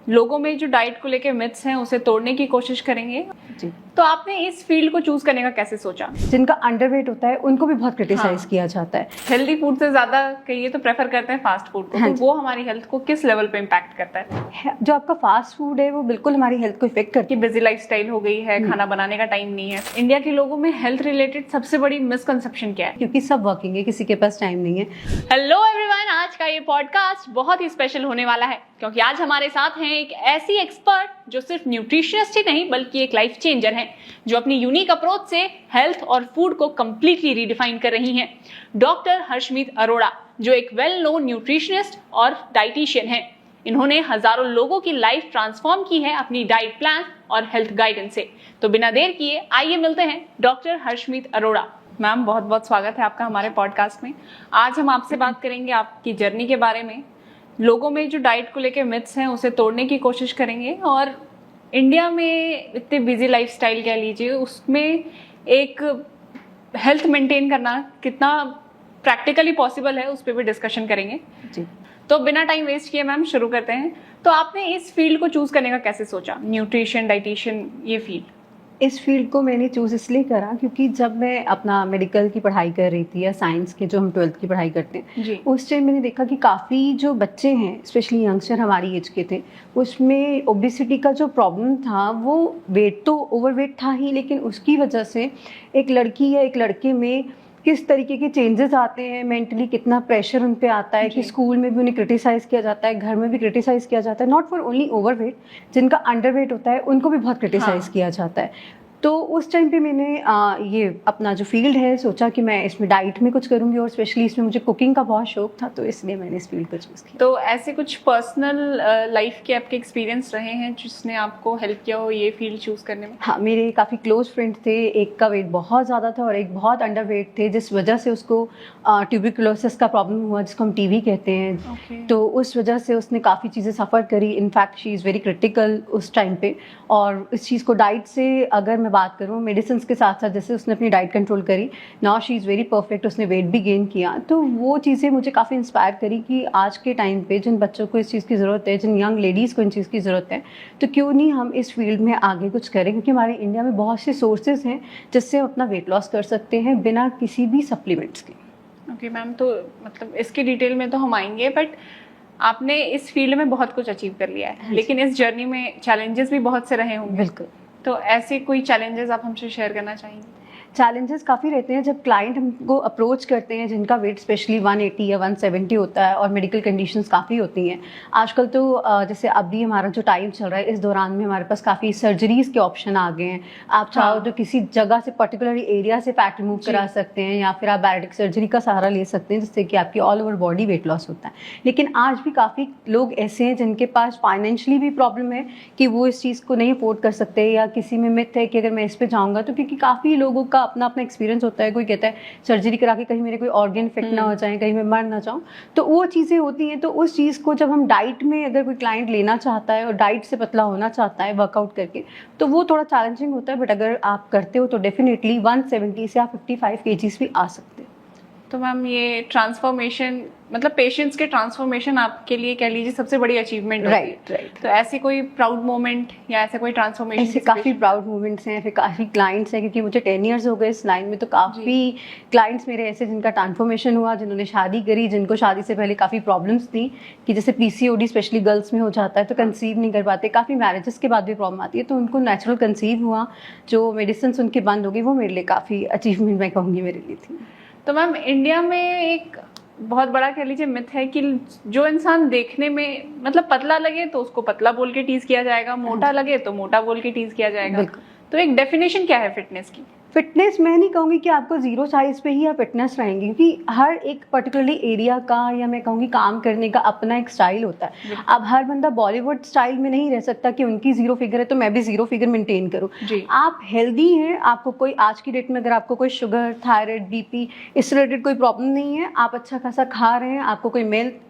लोगों में जो डाइट को लेके मिथ्स हैं उसे तोड़ने की कोशिश करेंगे जी। तो आपने इस फील्ड को चूज करने का कैसे सोचा? जिनका अंडरवेट होता है उनको भी बहुत क्रिटिसाइज किया जाता है। हेल्दी फूड से ज्यादा कहिए तो प्रेफर करते हैं फास्ट फूड को, हाँ तो जी। वो हमारी हेल्थ को किस लेवल पे इम्पैक्ट करता है? जो आपका फास्ट फूड है वो बिल्कुल हमारी हेल्थ को इफेक्ट करती कि बिजी लाइफस्टाइल हो गई है, खाना बनाने का टाइम नहीं है। इंडिया के लोगों में हेल्थ रिलेटेड सबसे बड़ी मिसकंसेप्शन क्या है? क्योंकि सब वर्किंग है, किसी के पास टाइम नहीं है। हेलो एवरीवन, आज का ये पॉडकास्ट बहुत ही स्पेशल होने वाला है क्योंकि आज हमारे साथ हैं एक ऐसी एक्सपर्ट जो सिर्फ न्यूट्रिशनिस्ट ही नहीं बल्कि एक लाइफ चेंजर हैं, जो अपनी यूनिक अप्रोच से हेल्थ और फूड को कंप्लीटली रीडिफाइन कर रही हैं। डॉक्टर हर्षमीत अरोड़ा, जो एक वेल नोन न्यूट्रिशनिस्ट और डाइटिशियन हैं। इन्होंने हजारों लोगों की लाइफ ट्रांसफॉर्म की है अपनी डाइट प्लान और हेल्थ गाइडेंस से। तो बिना देर किए आइए मिलते हैं डॉक्टर हर्षमीत अरोड़ा। मैम, बहुत बहुत स्वागत है आपका हमारे पॉडकास्ट में। आज हम आपसे बात करेंगे आपकी जर्नी के बारे में, लोगों में जो डाइट को लेके मिथ्स हैं उसे तोड़ने की कोशिश करेंगे, और इंडिया में इतने बिजी लाइफस्टाइल कह लीजिए उसमें एक हेल्थ मेंटेन करना कितना प्रैक्टिकली पॉसिबल है उस पर भी डिस्कशन करेंगे। जी। तो बिना टाइम वेस्ट किए मैम शुरू करते हैं। तो आपने इस फील्ड को चूज करने का कैसे सोचा, न्यूट्रिशन डाइटिशियन ये फील्ड? इस फील्ड को मैंने चूज़ इसलिए करा क्योंकि जब मैं अपना मेडिकल की पढ़ाई कर रही थी या साइंस के जो हम 12th की पढ़ाई करते हैं जी। उस टाइम मैंने देखा कि काफ़ी जो बच्चे हैं स्पेशली यंगस्टर हमारी एज के थे, उसमें ओबेसिटी का जो प्रॉब्लम था वो वेट तो ओवरवेट था ही, लेकिन उसकी वजह से एक लड़की या एक लड़के में किस तरीके के चेंजेस आते हैं, मेंटली कितना प्रेशर उन पे आता है कि स्कूल में भी उन्हें क्रिटिसाइज़ किया जाता है, घर में भी क्रिटिसाइज़ किया जाता है। नॉट फॉर ओनली ओवरवेट, जिनका अंडरवेट होता है उनको भी बहुत क्रिटिसाइज़ किया जाता है। तो उस टाइम पे मैंने ये अपना जो फील्ड है सोचा कि मैं इसमें डाइट में कुछ करूँगी, और स्पेशली इसमें मुझे कुकिंग का बहुत शौक था, तो इसलिए मैंने इस फील्ड को चूज़ किया। तो ऐसे कुछ पर्सनल लाइफ के आपके एक्सपीरियंस रहे हैं जिसने आपको हेल्प किया हो ये फील्ड चूज करने में? हाँ, मेरे काफ़ी क्लोज फ्रेंड थे, एक का वेट बहुत ज़्यादा था और एक बहुत अंडरवेट थे, जिस वजह से उसको ट्यूबरकुलोसिस का प्रॉब्लम हुआ जिसको हम टीबी कहते हैं। तो उस वजह से उसने काफ़ी चीज़ें सफ़र करी। In fact she is very critical उस टाइम पे। और इस चीज़ को डाइट से अगर मैं बात करूँ, मेडिसिन के साथ साथ जैसे उसने अपनी डाइट कंट्रोल करी, now she is very perfect, उसने वेट भी गेन किया। तो वो चीज़ें मुझे काफ़ी इंस्पायर करी कि आज के टाइम पे जिन बच्चों को इस चीज़ की ज़रूरत है, जिन यंग लेडीज़ को इन चीज़ की ज़रूरत है, तो क्यों नहीं हम इस फील्ड में आगे कुछ करें, क्योंकि हमारे इंडिया में बहुत से सोर्सेज हैं जिससे हम अपना वेट लॉस कर सकते हैं बिना किसी भी सप्लीमेंट्स के। ओके मैम, तो मतलब इसकी डिटेल में तो हम आएंगे, बट आपने इस फील्ड में बहुत कुछ अचीव कर लिया है, लेकिन इस जर्नी में चैलेंजेस भी बहुत से रहे होंगे। बिल्कुल। तो ऐसे कोई चैलेंजेस आप हमसे शेयर करना चाहेंगे? चैलेंजेस काफ़ी रहते हैं जब क्लाइंट हमको अप्रोच करते हैं जिनका वेट स्पेशली 180 या 170 होता है और मेडिकल कंडीशंस काफ़ी होती हैं। आजकल तो जैसे अभी हमारा जो टाइम चल रहा है, इस दौरान में हमारे पास काफ़ी सर्जरीज़ के ऑप्शन आ गए हैं। आप चाहो तो किसी जगह से, पर्टिकुलर एरिया से फैट रिमूव करा सकते हैं, या फिर आप बैरेटिक सर्जरी का सहारा ले सकते हैं जिससे कि आपकी all over body weight loss होता है। लेकिन आज भी काफ़ी लोग ऐसे हैं जिनके पास फाइनेंशियली भी प्रॉब्लम है कि वो इस चीज़ को नहीं अफोर्ड कर सकते, या किसी में मिथ है कि अगर मैं इस पे जाऊँगा तो, क्योंकि काफ़ी लोगों का अपना अपना एक्सपीरियंस होता है। कोई कहता है सर्जरी करा के कहीं मेरे कोई ऑर्गन इफेक्ट ना हो जाए, कहीं मैं मर ना जाऊँ, तो वो चीज़ें होती हैं। तो उस चीज़ को जब हम डाइट में, अगर कोई क्लाइंट लेना चाहता है और डाइट से पतला होना चाहता है वर्कआउट करके, तो वो थोड़ा चैलेंजिंग होता है। बट अगर आप करते हो तो डेफिनेटली 170 से आप 55 kgs भी आ सकते हैं। तो मैम, ये ट्रांसफॉर्मेशन मतलब पेशेंट्स के ट्रांसफॉर्मेशन आपके लिए कह लीजिए सबसे बड़ी अचीवमेंट होती है। राइट। तो ऐसी कोई प्राउड मोमेंट या ऐसा कोई ट्रांसफॉर्मेशन? ऐसे काफ़ी प्राउड मोमेंट्स हैं, फिर काफ़ी क्लाइंट्स हैं, क्योंकि मुझे 10 ईयर्स हो गए इस लाइन में। तो काफ़ी क्लाइंट्स मेरे ऐसे जिनका ट्रांसफॉर्मेशन हुआ, जिन्होंने शादी करी, जिनको शादी से पहले काफ़ी प्रॉब्लम्स थी कि जैसे PCOD स्पेशली गर्ल्स में हो जाता है तो कंसीव नहीं कर पाते, काफ़ी मैरिजेस के बाद भी प्रॉब्लम आती है, तो उनको नेचुरल कंसीव हुआ। जो मेडिसिन उनकी बंद हो गई, वो मेरे लिए काफ़ी अचीवमेंट मैं कहूँगी मेरे लिए थी। तो मैम, इंडिया में एक बहुत बड़ा कह लीजिए मिथ है कि जो इंसान देखने में मतलब पतला लगे तो उसको पतला बोल के टीज किया जाएगा, मोटा लगे तो मोटा बोल के टीज किया जाएगा। तो एक डेफिनेशन क्या है फिटनेस की? फिटनेस मैं नहीं कहूँगी कि आपको जीरो साइज पे ही आप फिटनेस रहेंगे, क्योंकि हर एक पर्टिकुलरली एरिया का, या मैं कहूँगी काम करने का अपना एक स्टाइल होता है। अब हर बंदा बॉलीवुड स्टाइल में नहीं रह सकता कि उनकी जीरो फिगर है तो मैं भी जीरो फिगर मेंटेन करूँ। आप हेल्दी हैं, आपको कोई आज की डेट में अगर आपको कोई शुगर, थायराइड, BP इससे रिलेटेड कोई प्रॉब्लम नहीं है, आप अच्छा खासा खा रहे हैं, आपको कोई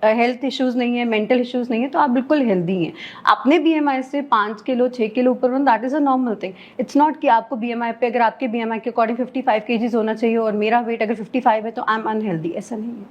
हेल्थ इश्यूज़ नहीं है, मेंटल इश्यूज़ नहीं है, तो आप बिल्कुल हेल्दी हैं। अपने BMI से 5 किलो 6 किलो ऊपर, that is a normal thing. It's not कि आपको BMI पे, अगर आपके BMI के अकॉर्डिंग 55 kgs होना चाहिए और मेरा वेट अगर 55 है तो आई एम अनहेल्दी, ऐसा नहीं है।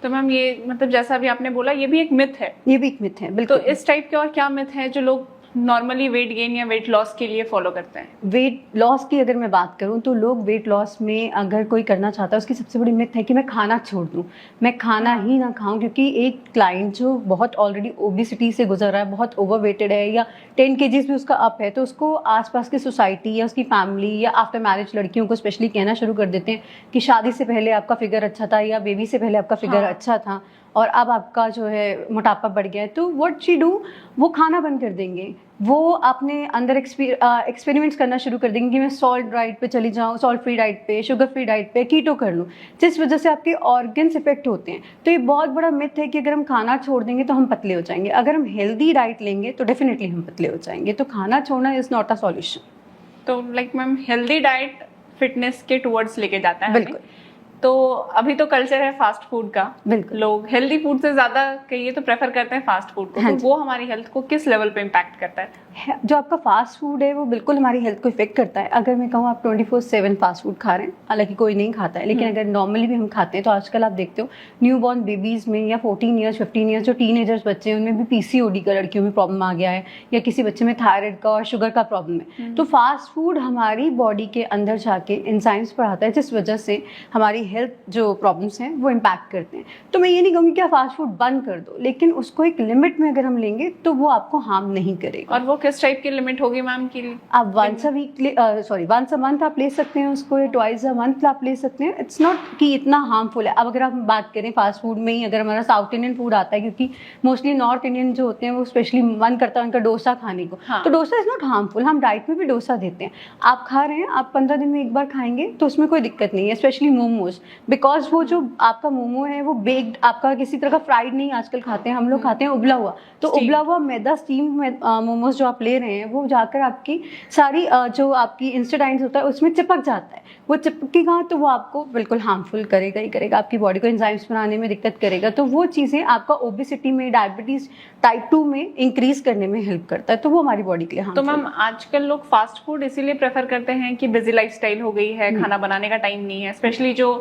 तो मैम ये मतलब जैसा अभी आपने बोला ये भी एक मिथ है, ये भी एक मिथ है तो बिल्कुल। इस टाइप के और क्या मिथ है जो लोग नॉर्मली वेट गेन या वेट लॉस के लिए फॉलो करते हैं? वेट लॉस की अगर मैं बात करूं तो लोग वेट लॉस में अगर कोई करना चाहता है उसकी सबसे बड़ी मिथ है कि मैं खाना छोड़ दूं, मैं खाना ही ना खाऊं, क्योंकि एक क्लाइंट जो बहुत ऑलरेडी ओबेसिटी से गुजर रहा है, बहुत ओवरवेटेड है या 10 kgs भी उसका अप है, तो उसको आसपास की सोसाइटी या उसकी फैमिली या आफ्टर मैरिज लड़कियों को स्पेशली कहना शुरू कर देते हैं कि शादी से पहले आपका फिगर अच्छा था या बेबी से पहले आपका फिगर अच्छा था और अब आपका जो है मोटापा बढ़ गया है, तो व्हाट शी डू, वो खाना बंद कर देंगे, वो अपने अंदर एक्सपेरिमेंट्स करना शुरू कर देंगे कि मैं सॉल्ट डाइट पे चली जाऊँ, सॉल्ट फ्री डाइट पे, शुगर फ्री डाइट पे, कीटो कर लूँ, जिस वजह से आपके ऑर्गन्स इफेक्ट होते हैं। तो ये बहुत बड़ा मिथ है कि अगर हम खाना छोड़ देंगे तो हम पतले हो जाएंगे, अगर हम हेल्दी डाइट लेंगे तो डेफिनेटली हम पतले हो जाएंगे, तो खाना छोड़ना इज़ नॉट अ सॉल्यूशन। तो like ma'am healthy diet fitness के टुवर्ड्स लेके जाता है बिल्कुल। हमें। तो अभी तो कल्चर है फास्ट फूड का, बिल्कुल। लोग हेल्दी फूड से ज्यादा कहिए तो प्रेफर करते हैं फास्ट फूड को, हाँ तो जी। वो हमारी हेल्थ को किस लेवल पे इम्पैक्ट करता है? जो आपका फास्ट फूड है वो बिल्कुल हमारी हेल्थ को इफेक्ट करता है। अगर मैं कहूँ आप 24/7 फास्ट फूड खा रहे हैं, हालांकि कोई नहीं खाता है, लेकिन अगर नॉर्मली भी हम खाते हैं तो आजकल आप देखते हो न्यू बॉर्न बेबीज़ में या 14 ईयर्स 15 ईयर्स जो टीनेजर्स बच्चे हैं उनमें भी पीसीओडी का लड़कियों में प्रॉब्लम आ गया है, या किसी बच्चे में थायराइड का और शुगर का प्रॉब्लम है। तो फास्ट फूड हमारी बॉडी के अंदर जाके एंजाइम्स बढ़ाता है, जिस वजह से हमारी हेल्थ जो प्रॉब्लम्स हैं वो इम्पैक्ट करते हैं। तो मैं ये नहीं कहूँगी कि आप फास्ट फूड बंद कर दो, लेकिन उसको एक लिमिट में अगर हम लेंगे तो वो आपको हार्म नहीं करेगा। और वो किस टाइप की लिमिट होगी मैम की? आप वंस अ मंथ आप ले सकते हैं उसको, या ट्वाइस अ मंथ आप ले सकते हैं। इट्स नॉट कि इतना हार्मफुल है। अब अगर आप बात करें फास्ट फूड में ही, अगर हमारा साउथ इंडियन फूड आता है, क्योंकि मोस्टली नॉर्थ इंडियन जो होते हैं वो स्पेशली मन करता है उनका डोसा खाने को, हाँ। तो डोसा इज नॉट हार्मफुल, हम डाइट में भी डोसा देते हैं। आप खा रहे हैं, आप 15 दिन में एक बार खाएंगे तो उसमें कोई दिक्कत नहीं है, स्पेशली मोमोज, बिकॉज वो जो आपका मोमो है वो बेक्ड, आपका किसी तरह का फ्राइड नहीं आजकल खाते हैं हम लोग, खाते हैं उबला हुआ, तो Steamed। उबला हुआ मैदा स्टीम मोमोज जो आप ले रहे हैं वो जाकर आपकी सारी जो आपकी इंस्टेटाइन्स होता है उसमें चिपक जाता है, वो चिपकेगा तो वो आपको बिल्कुल हार्मफुल करेगा ही करेगा, आपकी बॉडी को एंजाइम्स बनाने में दिक्कत करेगा, तो वो चीज़ें आपका ओबेसिटी में, डायबिटीज टाइप 2 में इंक्रीज करने में हेल्प करता है, तो वो हमारी बॉडी के लिए तो हार्मफुल। मैम आजकल लोग फास्ट फूड इसीलिए प्रेफर करते हैं कि बिजी लाइफस्टाइल हो गई है, खाना बनाने का टाइम नहीं है, स्पेशली जो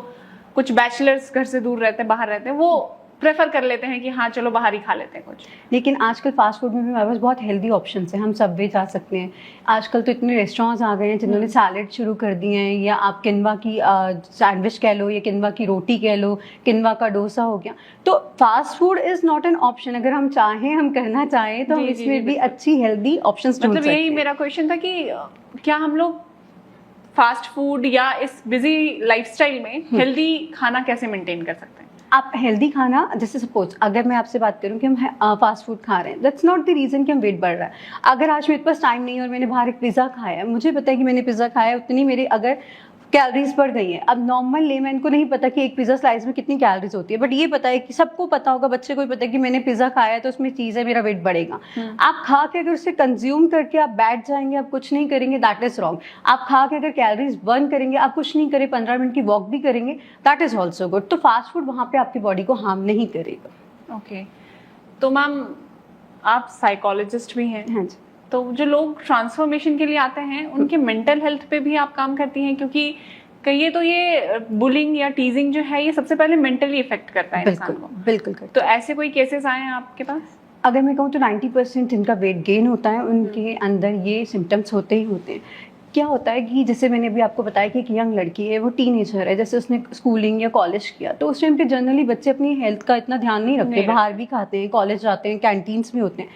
कुछ बैचलर्स घर से दूर रहते हैं, बाहर रहते हैं, वो प्रेफर कर लेते हैं कि हाँ चलो बाहर ही खा लेते हैं कुछ। लेकिन आजकल फास्ट फूड में भी हमारे पास बहुत हेल्दी ऑप्शंस हैं, हम सबवे जा सकते हैं। आजकल तो इतने रेस्टोरेंट्स आ गए हैं जिन्होंने सैलेड शुरू कर दिए हैं, या आप किनवा की सैंडविच कह लो, या किनवा की रोटी कह लो, किनवा का डोसा हो गया। तो fast food is not an option, अगर हम चाहें, हम करना चाहें तो हम जी, जी, इसमें जी, भी अच्छी हेल्दी ऑप्शंस ढूंढ मतलब सकते यही हैं। मेरा क्वेश्चन था कि क्या हम लोग फास्ट फूड या इस बिजी लाइफस्टाइल में हेल्दी खाना कैसे मेंटेन कर सकते हैं? आप हेल्दी खाना, जैसे सपोज अगर मैं आपसे बात करूं कि हम फास्ट फूड खा रहे हैं, दैट्स नॉट द रीज़न कि हम वेट बढ़ रहा है। अगर आज मेरे पास टाइम नहीं है और मैंने बाहर एक पिज़्ज़ा खाया है, मुझे पता है कि मैंने पिज़्ज़ा खाया है, उतनी मेरे अगर कैलोरीज बढ़ गई हैं। अब नॉर्मल लेमैन को नहीं पता कि एक पिज़्ज़ा स्लाइस में कितनी कैलोरीज होती है, बट ये पता है कि सबको पता होगा, बच्चे को भी पता है कि मैंने पिज़्ज़ा खाया है तो उसमें चीज़ है, मेरा वेट बढ़ेगा। आप खा के अगर उसे कंज्यूम करके आप बैठ जाएंगे, आप कुछ नहीं करेंगे, दैट इज रॉन्ग। आप खा के अगर कैलोरीज बर्न करेंगे, आप कुछ नहीं करें, 15 मिनट की वॉक भी करेंगे, दैट इज ऑल्सो गुड। तो फास्ट फूड वहाँ पे आपकी बॉडी को हार्म नहीं करेगा। ओके, तो मैम आप साइकोलॉजिस्ट भी हैं, हाँ जी। तो जो लोग ट्रांसफॉर्मेशन के लिए आते हैं उनके मेंटल हेल्थ पे भी आप काम करती हैं, क्योंकि कहिए तो ये बुलिंग या टीजिंग जो है ये सबसे पहले मेंटली इफेक्ट करता है इंसान बिल्कुल को। बिल्कुल करता तो ऐसे कोई केसेस आए हैं आपके पास? अगर मैं कहूँ तो 90% जिनका वेट गेन होता है उनके अंदर ये सिम्टम्स होते ही होते हैं। क्या होता है कि जैसे मैंने अभी आपको बताया कि एक यंग लड़की है, वो टीनेजर है, जैसे उसने स्कूलिंग या कॉलेज किया, तो उस टाइम पे जनरली बच्चे अपनी हेल्थ का इतना ध्यान नहीं रखते, बाहर भी खाते हैं, कॉलेज जाते हैं, कैंटीन्स में होते हैं।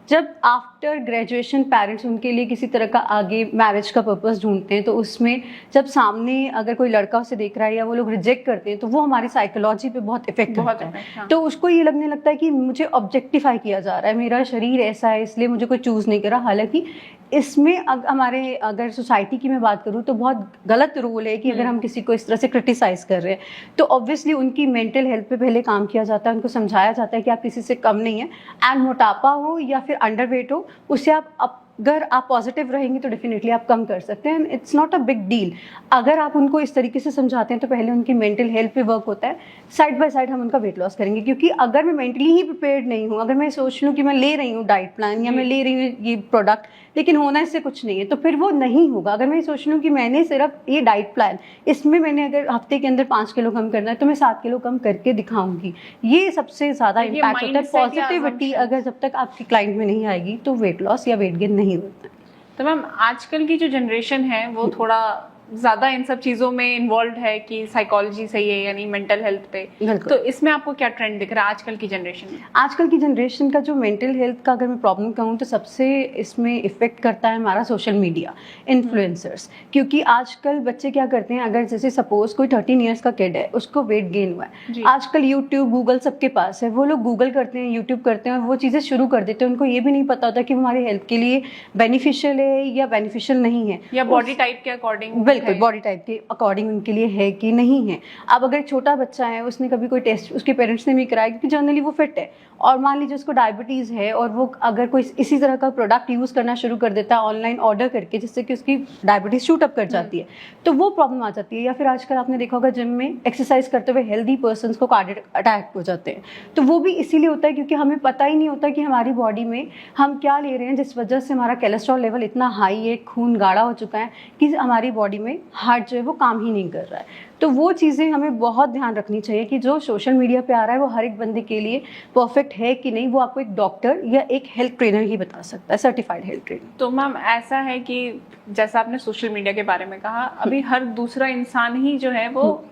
जब आफ्टर ग्रेजुएशन पेरेंट्स उनके लिए किसी तरह का आगे मैरिज का पर्पस ढूंढते हैं, तो उसमें जब सामने अगर कोई लड़का उसे देख रहा है या वो लोग रिजेक्ट करते हैं, तो वो हमारी साइकोलॉजी पे बहुत इफेक्ट करता है। हाँ। तो उसको ये लगने लगता है कि मुझे ऑब्जेक्टिफाई किया जा रहा है, मेरा शरीर ऐसा है इसलिए मुझे कोई चूज नहीं करा। हालांकि इसमें हमारे अगर सोसाइटी की मैं बात करूँ तो बहुत गलत रोल है कि अगर हम किसी को इस तरह से क्रिटिसाइज कर रहे हैं, तो ऑब्वियसली उनकी मेंटल हेल्थ पे पहले काम किया जाता है, उनको समझाया जाता है कि आप किसी से कम नहीं है। एंड मोटापा हो या फिर अंडरवेट हो, उससे आप अगर आप पॉजिटिव रहेंगे तो डेफिनेटली आप कम कर सकते हैं, it's not a big deal. अगर आप उनको इस तरीके से समझाते हैं तो पहले उनकी मेंटल हेल्थ पे वर्क होता है, साइड बाय साइड हम उनका वेट लॉस करेंगे। क्योंकि अगर मैं मेंटली ही प्रिपेयर्ड नहीं हूँ, अगर मैं सोच लूँ कि मैं ले रही हूँ डाइट प्लान या मैं ले रही हूँ ये प्रोडक्ट लेकिन होना इससे कुछ नहीं है, तो फिर वो नहीं होगा। अगर मैं सोच लूँ कि मैंने सिर्फ ये डाइट प्लान, इसमें मैंने अगर हफ्ते के अंदर 5 किलो कम करना है तो मैं 7 किलो कम करके दिखाऊंगी, ये सबसे ज़्यादा इम्पैक्ट होता है। पॉजिटिविटी अगर जब तक आपकी क्लाइंट में नहीं आएगी तो वेट लॉस या वेट गेन नहीं होता। तो मैम आजकल की जो जनरेशन है वो थोड़ा ज्यादा इन सब चीजों में इन्वॉल्व है कि साइकोलॉजी सही है यानी मेंटल हेल्थ पे, तो इसमें आपको क्या ट्रेंड दिख रहा है आजकल की जनरेशन में? आजकल की जनरेशन का जो मेंटल हेल्थ का अगर मैं प्रॉब्लम कहूँ तो सबसे इसमें इफेक्ट करता है हमारा सोशल मीडिया, इन्फ्लुएंसर्स। क्योंकि आजकल बच्चे क्या करते हैं, अगर जैसे सपोज कोई 13 ईयर्स का किड है, उसको वेट गेन हुआ है, आजकल यूट्यूब गूगल सबके पास है, वो लोग गूगल करते हैं, यूट्यूब करते हैं और वो चीज़ें शुरू कर देते हैं। उनको ये भी नहीं पता होता कि वो हमारे हेल्थ के लिए बेनिफिशियल है या बेनिफिशियल नहीं है, या बॉडी टाइप के अकॉर्डिंग। बिल्कुल बॉडी टाइप के अकॉर्डिंग उनके लिए है कि नहीं है। अब अगर छोटा बच्चा है, उसने कभी कोई टेस्ट उसके पेरेंट्स ने भी कराया क्योंकि जनरली वो फिट है, और मान लीजिए उसको डायबिटीज़ है और वो अगर कोई इसी तरह का प्रोडक्ट यूज़ करना शुरू कर देता है ऑनलाइन ऑर्डर करके, जिससे कि उसकी डायबिटीज़ शूट अप कर जाती है, तो वो प्रॉब्लम आ जाती है। या फिर आजकल आपने देखा होगा जिम में एक्सरसाइज करते हुए हेल्दी पर्सन्स को कार्डियक अटैक हो जाते हैं, तो वो भी इसीलिए होता है क्योंकि हमें पता ही नहीं होता कि हमारी बॉडी में हम क्या ले रहे हैं, जिस वजह से हमारा कोलेस्ट्रॉल लेवल इतना हाई है, खून गाढ़ा हो चुका है कि हमारी बॉडी में हार्ट जो है वो काम ही नहीं कर रहा है। तो वो चीज़ें हमें बहुत ध्यान रखनी चाहिए कि जो सोशल मीडिया पे आ रहा है वो हर एक बंदे के लिए परफेक्ट है कि नहीं, वो आपको एक डॉक्टर या एक हेल्थ ट्रेनर ही बता सकता है, सर्टिफाइड हेल्थ ट्रेनर। तो मैम ऐसा है कि जैसा आपने सोशल मीडिया के बारे में कहा, अभी हर दूसरा इंसान ही जो है वो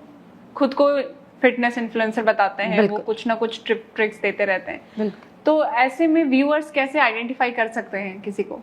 खुद को फिटनेस इन्फ्लुएंसर बताते हैं, वो कुछ ना कुछ ट्रिक्स देते रहते हैं। तो ऐसे में व्यूअर्स कैसे आइडेंटिफाई कर सकते हैं किसी को?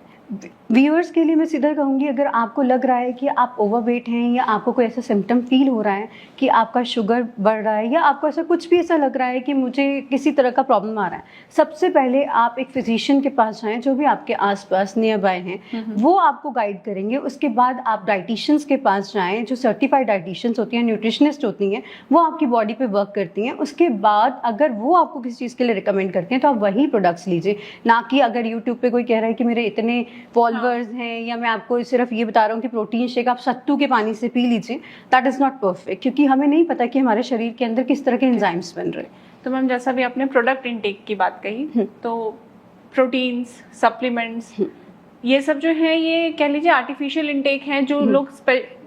व्यूअर्स के लिए मैं सीधा कहूँगी, अगर आपको लग रहा है कि आप ओवरवेट हैं या आपको कोई ऐसा सिम्टम फील हो रहा है कि आपका शुगर बढ़ रहा है या आपको ऐसा कुछ भी ऐसा लग रहा है कि मुझे किसी तरह का प्रॉब्लम आ रहा है, सबसे पहले आप एक फिजिशियन के पास जाएं, जो भी आपके आसपास नियर बाय हैं, वो आपको गाइड करेंगे। उसके बाद आप डाइटिशियंस के पास जाएं, जो सर्टिफाइड डाइटिशियंस होती हैं, न्यूट्रिशनिस्ट होती हैं, वो आपकी बॉडी पे वर्क करती हैं। उसके बाद अगर वो आपको किसी चीज़ के लिए रिकमेंड करते हैं तो आप वही प्रोडक्ट्स लीजिए, ना कि अगर यूट्यूब पे कोई कह रहा है कि मेरे इतने फॉलोअर्स हैं या मैं आपको सिर्फ ये बता रहा हूँ कि प्रोटीन शेक आप सत्तू के पानी से पी लीजिए, दैट इज़ नॉट परफेक्ट, क्योंकि हमें नहीं पता कि हमारे शरीर के अंदर किस तरह के एंजाइम्स बन रहे हैं। तो मैम जैसा भी आपने प्रोडक्ट इनटेक की बात कही, तो प्रोटीन्स, सप्लीमेंट्स, ये सब जो है ये कह लीजिए आर्टिफिशियल इनटेक है जो लोग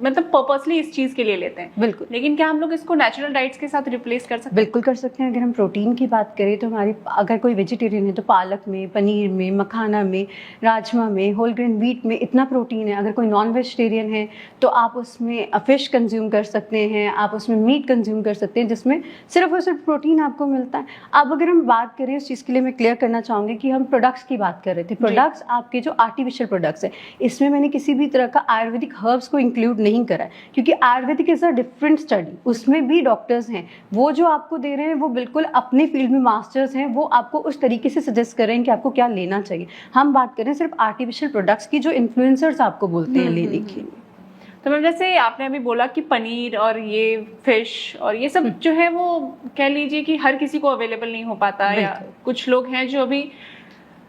मतलब पर्पसली इस चीज के लिए लेते हैं। बिल्कुल। लेकिन क्या हम लोग इसको नेचुरल डाइट्स के साथ रिप्लेस कर सकते हैं? बिल्कुल कर सकते हैं। अगर हम प्रोटीन की बात करें तो हमारी, अगर कोई वेजिटेरियन है तो पालक में, पनीर में, मखाना में, राजमा में, होल ग्रेन व्हीट में इतना प्रोटीन है। अगर कोई नॉन वेजिटेरियन है तो आप उसमें फिश कंज्यूम कर सकते हैं, आप उसमें मीट कंज्यूम कर सकते हैं, जिसमें सिर्फ और सिर्फ प्रोटीन आपको मिलता है। अब अगर हम बात करें, उस चीज़ के लिए मैं क्लियर करना चाहूँगी कि हम प्रोडक्ट्स की बात कर रहे थे। प्रोडक्ट्स आपके जो आर्टिफिशियल प्रोडक्ट्स है, इसमें मैंने किसी भी तरह का आयुर्वेदिक हर्ब्स को इंक्लूड नहीं करा है, क्योंकि Ayurvedic is a different study, उसमें भी डॉक्टर्स हैं, वो जो आपको दे रहे हैं वो बिल्कुल अपने फील्ड में मास्टर्स हैं, वो आपको उस तरीके से सजेस्ट कर रहे हैं कि आपको क्या लेना चाहिए। हम बात करें सिर्फ आर्टिफिशियल प्रोडक्ट्स की, जो इन्फ्लुएंसर्स आपको बोलते हैं लेने की। तो मैम जैसे आपने अभी बोला कि पनीर और ये फिश और ये सब जो है वो कह लीजिए कि हर किसी को अवेलेबल नहीं हो पाता, या कुछ लोग हैं जो अभी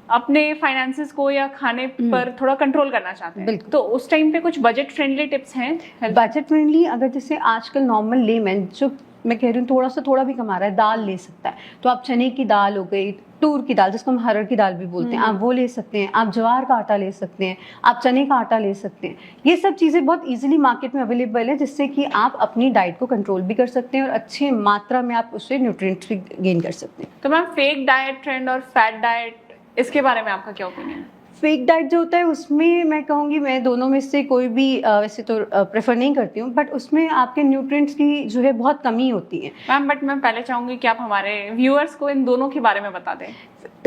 अपने फाइनेंसेस को या खाने पर थोड़ा कंट्रोल करना चाहते हैं, तो उस टाइम पे कुछ बजट फ्रेंडली टिप्स हैं? बजट फ्रेंडली, अगर जैसे आजकल नॉर्मल लेमैन जो मैं कह रही हूँ थोड़ा भी कमा रहा है, दाल ले सकता है, तो आप चने की दाल हो गई, तूर की दाल जिसको हम हरड़ की दाल भी बोलते हैं, आप वो ले सकते हैं। आप ज्वार का आटा ले सकते हैं, आप चने का आटा ले सकते हैं। ये सब चीज़ें बहुत इजीली मार्केट में अवेलेबल है, जिससे कि आप अपनी डाइट को कंट्रोल भी कर सकते हैं और अच्छी मात्रा में आप उससे न्यूट्रिएंट्स भी गेन कर सकते हैं। तो मैम फेक डाइट ट्रेंड और फैट डाइट, इसके बारे में आपका क्या ओपिनियन है? फेक डाइट जो होता है उसमें मैं कहूँगी, मैं दोनों में से कोई भी वैसे तो प्रेफर नहीं करती हूँ, बट उसमें आपके न्यूट्रिएंट्स की जो है बहुत कमी होती है। मैम बट मैं पहले चाहूँगी कि आप हमारे व्यूअर्स को इन दोनों के बारे में बता दें।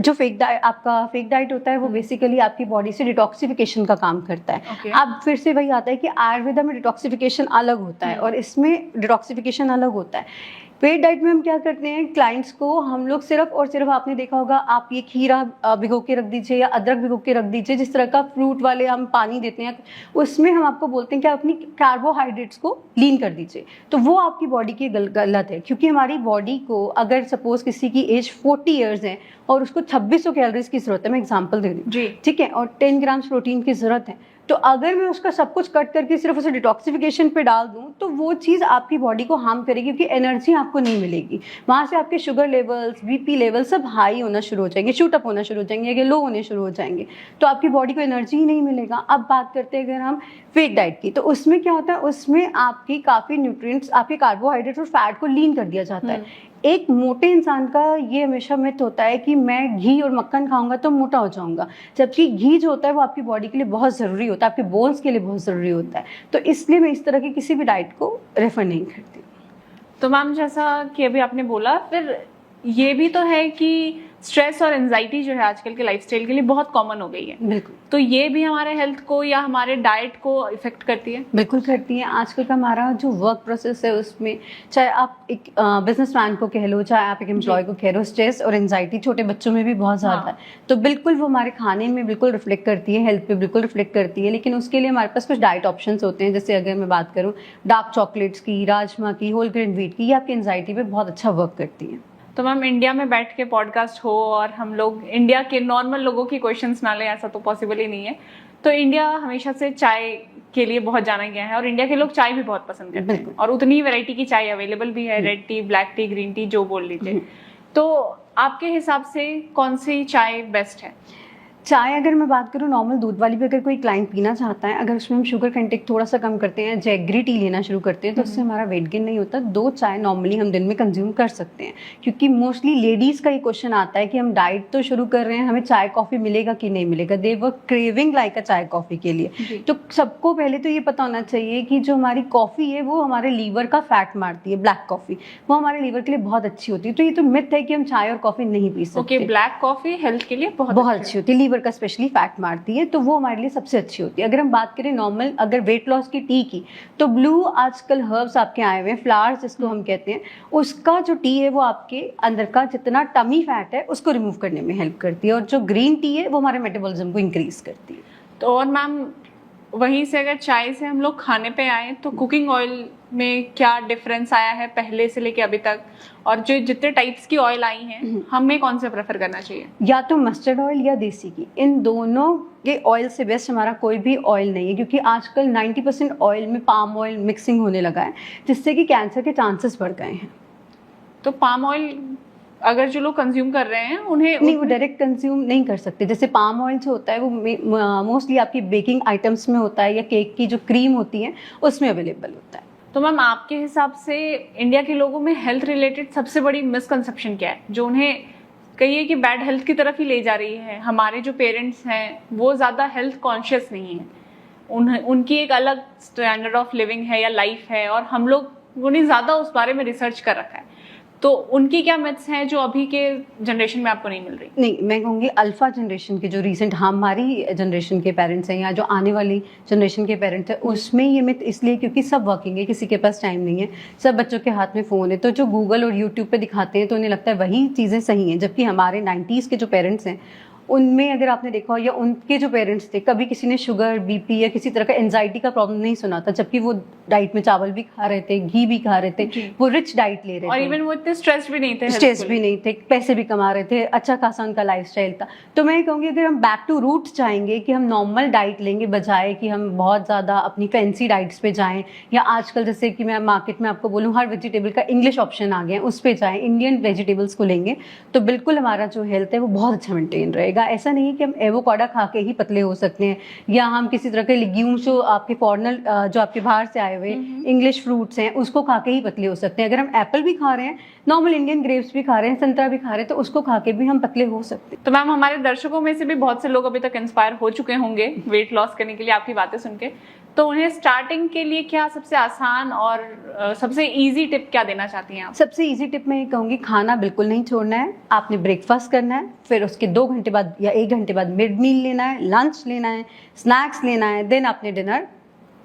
जो फेक डाइट होता है वो बेसिकली आपकी बॉडी से डिटॉक्सिफिकेशन का काम करता है। अब फिर से वही आता है कि आयुर्वेदा में डिटॉक्सिफिकेशन अलग होता है और इसमें डिटॉक्सिफिकेशन अलग होता है। पेड डाइट में हम क्या करते हैं, क्लाइंट्स को हम लोग सिर्फ और सिर्फ, आपने देखा होगा, आप ये खीरा भिगो के रख दीजिए या अदरक भिगो के रख दीजिए, जिस तरह का फ्रूट वाले हम पानी देते हैं उसमें हम आपको बोलते हैं कि आप अपनी कार्बोहाइड्रेट्स को लीन कर दीजिए। तो वो आपकी बॉडी की गलत है, क्योंकि हमारी बॉडी को अगर सपोज किसी की एज 40 ईयर्स है और उसको 2600 कैलोरीज की जरूरत है, मैं एग्जांपल दे दूँ जी, ठीक है, और 10 ग्राम प्रोटीन की जरूरत है, तो अगर मैं उसका सब कुछ कट करके सिर्फ उसे डिटॉक्सिफिकेशन पे डाल दूं तो वो चीज़ आपकी बॉडी को हार्म करेगी, क्योंकि एनर्जी आपको नहीं मिलेगी। वहाँ से आपके शुगर लेवल्स, बीपी लेवल सब हाई होना शुरू हो जाएंगे, शूट अप होना शुरू हो जाएंगे या लो होने शुरू हो जाएंगे, तो आपकी बॉडी को एनर्जी ही नहीं मिलेगा। अब बात करते हैं अगर हम फेक डाइट की, तो उसमें क्या होता है, उसमें आपकी काफ़ी न्यूट्रिएंट्स, आपके कार्बोहाइड्रेट और फैट को लीन कर दिया जाता है। एक मोटे इंसान का ये हमेशा मिथ होता है कि मैं घी और मक्खन खाऊंगा तो मोटा हो जाऊंगा, जबकि घी जो होता है वो आपकी बॉडी के लिए बहुत ज़रूरी होता है, आपके बोन्स के लिए बहुत ज़रूरी होता है। तो इसलिए मैं इस तरह की किसी भी डाइट को रेफर नहीं करती। तो मैम जैसा कि अभी आपने बोला, फिर ये भी तो है कि स्ट्रेस और एंजाइटी जो है आजकल के लाइफस्टाइल के लिए बहुत कॉमन हो गई है। बिल्कुल, तो ये भी हमारे हेल्थ को या हमारे डाइट को इफेक्ट करती है? बिल्कुल करती है। आजकल का हमारा जो वर्क प्रोसेस है उसमें, चाहे आप एक बिजनेसमैन को कह लो, चाहे आप एक एम्प्लॉय को कह लो, स्ट्रेस और एंजाइटी छोटे बच्चों में भी बहुत ज़्यादा है। तो बिल्कुल वो हमारे खाने में बिल्कुल रिफ्लेक्ट करती है, हेल्थ पे बिल्कुल रिफ्लेक्ट करती है। लेकिन उसके लिए हमारे पास कुछ डाइट ऑप्शंस होते हैं, जैसे अगर मैं बात करूँ डार्क चॉकलेट्स की, राजमा की, होल ग्रेन व्हीट की, ये आपकी एंजाइटी पे बहुत अच्छा वर्क करती है। तो मैम इंडिया में बैठ के पॉडकास्ट हो और हम लोग इंडिया के नॉर्मल लोगों की क्वेश्चंस ना लें, ऐसा तो पॉसिबल ही नहीं है। तो इंडिया हमेशा से चाय के लिए बहुत जाना गया है और इंडिया के लोग चाय भी बहुत पसंद करते हैं और उतनी वैरायटी की चाय अवेलेबल भी है, red T, black T, green tea, जो बोल लीजिए। तो आपके हिसाब से कौन सी चाय बेस्ट है? चाय अगर मैं बात करूँ नॉर्मल दूध वाली भी, अगर कोई क्लाइंट पीना चाहता है, अगर उसमें हम शुगर कंटेंट थोड़ा सा कम करते हैं, जैगरी टी लेना शुरू करते हैं, तो उससे हमारा वेट गेन नहीं होता। 2 चाय नॉर्मली हम दिन में कंज्यूम कर सकते हैं, क्योंकि मोस्टली लेडीज़ का ये क्वेश्चन आता है कि हम डाइट तो शुरू कर रहे हैं, हमें चाय कॉफ़ी मिलेगा कि नहीं मिलेगा। दे वर क्रेविंग लाइक अ चाय कॉफ़ी के लिए। तो सबको पहले तो ये पता होना चाहिए कि जो हमारी कॉफ़ी है वो हमारे लीवर का फैट मारती है। ब्लैक कॉफ़ी वो हमारे लीवर के लिए बहुत अच्छी होती है। तो ये तो मिथ है कि हम चाय और कॉफ़ी नहीं पी सकते। ओके, ब्लैक कॉफ़ी हेल्थ के लिए बहुत अच्छी होती है, लीवर का स्पेशली फैट मारती है, तो वो हमारे लिए सबसे अच्छी होती है। अगर हम बात करें नॉर्मल अगर वेट लॉस की टी की, तो ब्लू आजकल हर्ब्स आपके आए हुए हैं, फ्लावर्स जिसको हम कहते हैं, उसका जो टी है वो आपके अंदर का जितना टमी फैट है उसको रिमूव करने में हेल्प करती है, और जो ग्रीन टी है वो हमारे मेटाबॉलिज्म को इंक्रीज करती है। तो और मैम वहीं से अगर चाय से हम लोग खाने पे आए तो कुकिंग ऑयल में क्या डिफरेंस आया है पहले से लेके अभी तक, और जो जितने टाइप्स की ऑयल आई हैं हमें कौन से प्रेफर करना चाहिए? या तो मस्टर्ड ऑयल या देसी घी, इन दोनों के ऑयल से बेस्ट हमारा कोई भी ऑयल नहीं है, क्योंकि आजकल 90% ऑयल में पाम ऑयल मिक्सिंग होने लगा है, जिससे कि कैंसर के चांसेस बढ़ गए हैं। तो पाम ऑयल अगर जो लोग कंज्यूम कर रहे हैं उन्हें नहीं, वो डायरेक्ट कंज्यूम नहीं कर सकते। जैसे पाम ऑयल जो होता है वो मोस्टली आपकी बेकिंग आइटम्स में होता है, या केक की जो क्रीम होती है उसमें अवेलेबल होता है। तो मैम आपके हिसाब से इंडिया के लोगों में हेल्थ रिलेटेड सबसे बड़ी मिसकंसेप्शन क्या है जो उन्हें कहिए कि बैड हेल्थ की तरफ ही ले जा रही है? हमारे जो पेरेंट्स हैं वो ज़्यादा हेल्थ कॉन्शियस नहीं है, उनकी एक अलग स्टैंडर्ड ऑफ लिविंग है या लाइफ है, और हम लोग उन्हें ज़्यादा उस बारे में रिसर्च कर रखा है। तो उनकी क्या मिथ्स हैं जो अभी के जनरेशन में आपको नहीं मिल रही? नहीं, मैं कहूँगी अल्फा जनरेशन के जो रिसेंट हमारी जनरेशन के पेरेंट्स हैं या जो आने वाली जनरेशन के पेरेंट्स हैं, उसमें ये मिथ इसलिए क्योंकि सब वर्किंग है, किसी के पास टाइम नहीं है, सब बच्चों के हाथ में फ़ोन है, तो जो गूगल और यूट्यूब पे दिखाते हैं तो उन्हें लगता है वही चीज़ें सही हैं। जबकि हमारे 90s के जो पेरेंट्स हैं उनमें अगर आपने देखा हो, या उनके जो पेरेंट्स थे, कभी किसी ने शुगर, बीपी या किसी तरह का एंजाइटी का प्रॉब्लम नहीं सुना था, जबकि वो डाइट में चावल भी खा रहे थे, घी भी खा रहे थे, वो रिच डाइट ले रहे थे, और इवन वो इतने स्ट्रेस भी नहीं थे, पैसे भी कमा रहे थे, अच्छा खासा उनका लाइफस्टाइल था। तो मैं कहूँगी अगर हम बैक टू रूट चाहेंगे कि हम नॉर्मल डाइट लेंगे, बजाय कि हम बहुत ज़्यादा अपनी फैंसी डाइट्स पे जाएं, या आजकल जैसे कि मैं मार्केट में आपको बोलूँ हर वेजिटेबल का इंग्लिश ऑप्शन आ गया है, उस पर जाएँ, इंडियन वेजिटेबल्स को लेंगे, तो बिल्कुल हमारा जो हेल्थ है वो बहुत अच्छा मेंटेन रहेगा। ऐसा नहीं है कि हम एवोकाडो खा के ही पतले हो सकते हैं, या हम किसी तरह के लिग्यूम्स जो आपके फॉरनर जो आपके बाहर से आए हुए इंग्लिश फ्रूट्स हैं उसको खा के ही पतले हो सकते हैं। अगर हम एप्पल भी खा रहे हैं, नॉर्मल इंडियन ग्रेप्स भी खा रहे हैं, संतरा भी खा रहे हैं, तो उसको खा के भी हम पतले हो सकते हैं। तो मैम हमारे दर्शकों में से भी बहुत से लोग अभी तक इंस्पायर हो चुके होंगे वेट लॉस करने के लिए आपकी बातें सुन के, तो उन्हें स्टार्टिंग के लिए क्या सबसे आसान और सबसे इजी टिप क्या देना चाहती हैं आप? सबसे इजी टिप मैं ये कहूँगी, खाना बिल्कुल नहीं छोड़ना है। आपने ब्रेकफास्ट करना है, फिर उसके 2 घंटे बाद या 1 घंटे बाद मिड मील लेना है, लंच लेना है, स्नैक्स लेना है, देन आपने डिनर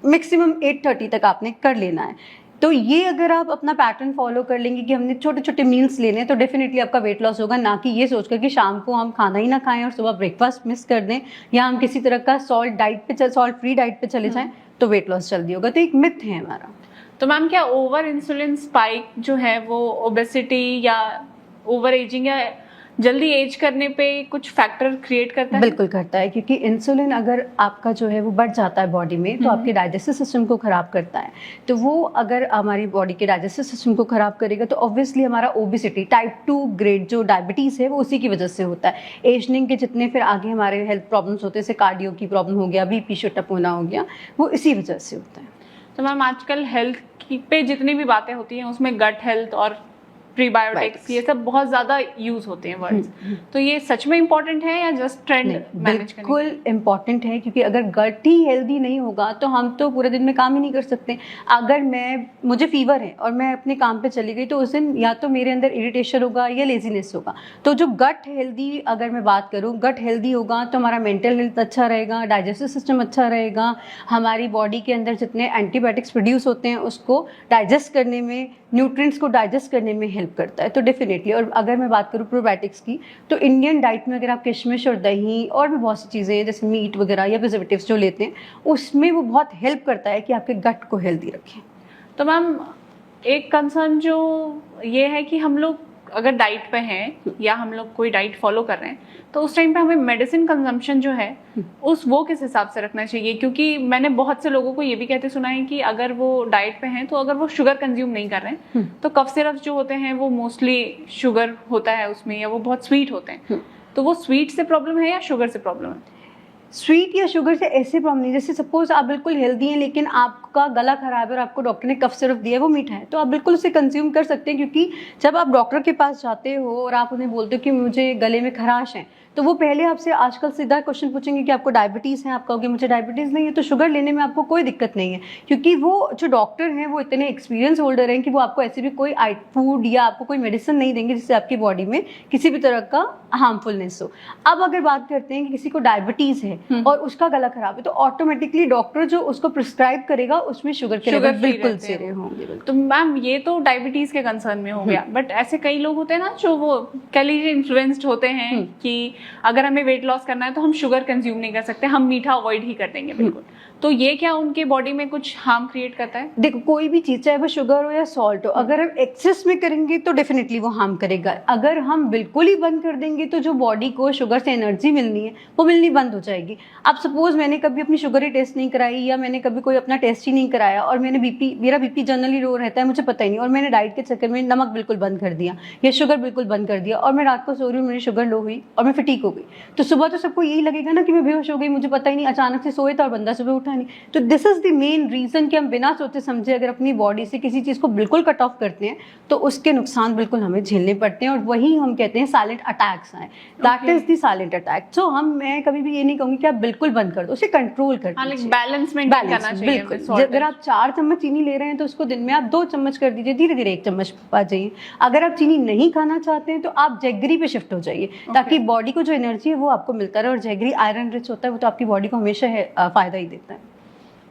मैक्सिमम 8:30 तक आपने कर लेना है। तो ये अगर आप अपना पैटर्न फॉलो कर लेंगे कि हमने छोटे छोटे मील्स लेने हैं तो डेफिनेटली आपका वेट लॉस होगा, ना कि ये सोचकर कि शाम को हम खाना ही ना खाएं और सुबह ब्रेकफास्ट मिस कर दें या हम किसी तरह का सॉल्ट फ्री डाइट पे चले जाएं तो वेट लॉस जल्दी होगा। तो एक मिथ है हमारा। तो मैम क्या ओवर इंसुलिन स्पाइक जो है वो ओबेसिटी या ओवर एजिंग या जल्दी एज करने पे कुछ फैक्टर क्रिएट करता है? बिल्कुल करता है, क्योंकि इंसुलिन अगर आपका जो है वो बढ़ जाता है बॉडी में तो आपके डाइजेस्टिव सिस्टम को खराब करता है। तो वो अगर हमारी बॉडी के डाइजेस्टिव सिस्टम को खराब करेगा तो ऑब्वियसली हमारा ओबेसिटी टाइप 2 ग्रेड जो डायबिटीज़ है वो उसी की वजह से होता है। एजनिंग के जितने फिर आगे हमारे हेल्थ प्रॉब्लम्स होते हैं, जैसे कार्डियो की प्रॉब्लम हो गया, बीपी शूटअप होना हो गया, वो इसी वजह से होता है। तो मैम आजकल हेल्थ पे जितनी भी बातें होती हैं उसमें गट हेल्थ और प्रीबायोटिक्स ये सब बहुत ज्यादा यूज होते हैं वर्ड्स, तो ये सच में इम्पोर्टेंट है या जस्ट ट्रेंड मैनेज करने? बिल्कुल इम्पोर्टेंट है, क्योंकि अगर गट ही हेल्दी नहीं होगा तो हम तो पूरे दिन में काम ही नहीं कर सकते। अगर मुझे फीवर है और मैं अपने काम पे चली गई तो उस दिन या तो मेरे अंदर इरिटेशन होगा या लेजीनेस होगा। तो जो गट हेल्दी, अगर मैं बात करूँ, गट हेल्दी होगा तो हमारा मेंटल हेल्थ अच्छा रहेगा, डाइजेस्टिव सिस्टम अच्छा रहेगा, हमारी बॉडी के अंदर जितने एंटीबायोटिक्स प्रोड्यूस होते हैं उसको डाइजेस्ट करने में, न्यूट्रिएंट्स को डाइजेस्ट करने में हेल्प करता है। तो डेफिनेटली, और अगर मैं बात करूँ प्रोबायोटिक्स की तो इंडियन डाइट में अगर आप किशमिश और दही और भी बहुत सी चीज़ें हैं जैसे मीट वगैरह या प्रिजर्वेटिव्स जो लेते हैं उसमें वो बहुत हेल्प करता है कि आपके गट को हेल्दी रखें। तो मैम एक कंसर्न जो ये है कि हम लोग अगर डाइट पे हैं या हम लोग कोई डाइट फॉलो कर रहे हैं तो उस टाइम पे हमें मेडिसिन कंजम्पशन जो है वो किस हिसाब से रखना चाहिए? क्योंकि मैंने बहुत से लोगों को ये भी कहते सुना है कि अगर वो डाइट पे हैं तो अगर वो शुगर कंज्यूम नहीं कर रहे हैं तो कफ सिरप जो होते हैं वो मोस्टली शुगर होता है उसमें या वो बहुत स्वीट होते हैं, तो वो स्वीट से प्रॉब्लम है या शुगर से प्रॉब्लम है? स्वीट या शुगर से ऐसे प्रॉब्लम नहीं, जैसे सपोज आप बिल्कुल हेल्दी हैं लेकिन आपका गला खराब है और आपको डॉक्टर ने कफ सिरप दिया है, वो मीठा है, तो आप बिल्कुल उसे कंज्यूम कर सकते हैं। क्योंकि जब आप डॉक्टर के पास जाते हो और आप उन्हें बोलते हो कि मुझे गले में खराश है तो वो पहले आपसे आजकल सीधा क्वेश्चन पूछेंगे कि आपको डायबिटीज़ है, आप कहोगे मुझे डायबिटीज़ नहीं है, तो शुगर लेने में आपको कोई दिक्कत नहीं है। क्योंकि वो जो डॉक्टर हैं वो इतने एक्सपीरियंस होल्डर हैं कि वो आपको ऐसे भी कोई फूड या आपको कोई मेडिसिन नहीं देंगे जिससे आपकी बॉडी में किसी भी तरह का हार्मफुलनेस हो। अब अगर बात करते हैं कि किसी को डायबिटीज़ है और उसका गला खराब है तो ऑटोमेटिकली डॉक्टर जो उसको प्रिस्क्राइब करेगा उसमें शुगर के लेवल बिल्कुल ज़ीरो होंगे। तो मैम ये तो डायबिटीज के कंसर्न में हो गया, बट ऐसे कई लोग होते हैं ना जो वो कह लीजिए इन्फ्लुएंस्ड होते हैं कि अगर हमें वेट लॉस करना है तो हम शुगर कंज्यूम नहीं कर सकते, हम मीठा अवॉइड ही कर देंगे बिल्कुल। तो ये क्या उनके बॉडी में कुछ हार्म क्रिएट करता है? देखो, कोई भी चीज़ चाहे वो शुगर हो या सॉल्ट हो, अगर हम एक्सेस में करेंगे तो डेफिनेटली वो हार्म करेगा। अगर हम बिल्कुल ही बंद कर देंगे तो जो बॉडी को शुगर से एनर्जी मिलनी है वो मिलनी बंद हो जाएगी। अब सपोज मैंने कभी अपनी शुगर ही टेस्ट नहीं कराई या मैंने कभी कोई अपना टेस्ट ही नहीं कराया और मेरा बीपी जनरली लो रहता है, मुझे पता ही नहीं, और मैंने डाइट के चक्कर में नमक बिल्कुल बंद कर दिया या शुगर बिल्कुल बंद कर दिया और मैं रात को सो रही हूँ, मेरी शुगर लो हुई और मैं फटीक हो गई, तो सुबह तो सबको यही लगेगा ना कि मैं बेहोश हो गई, मुझे पता ही नहीं, अचानक से सोए था और बंदा सुबह उठा नहीं। तो this is the main reason कि हम बिना सोचे समझे अगर अपनी बॉडी से किसी चीज़ को बिल्कुल कट ऑफ करते हैं तो उसके नुकसान बिल्कुल हमें झेलने पड़ते हैं और वही हम कहते हैं साइलेंट अटैक्स हैं। That is the silent attack. So मैं कभी भी ये नहीं कहूँगी कि आप बिल्कुल बंद कर दो, उसे कंट्रोल कर दीजिए, बैलेंस मेंटेन करना चाहिए। बिल्कुल, अगर आप 4 चम्मच चीनी ले रहे हैं तो उसको दिन में आप 2 चम्मच कर दीजिए, धीरे धीरे 1 चम्मच आ जाइए। अगर आप चीनी नहीं खाना चाहते हैं तो आप जैगरी पे शिफ्ट हो जाइए ताकि बॉडी को जो एनर्जी है वो आपको मिलता रहे, और जैगरी आयरन रिच होता है, वो तो आपकी बॉडी को हमेशा फायदा ही देता है।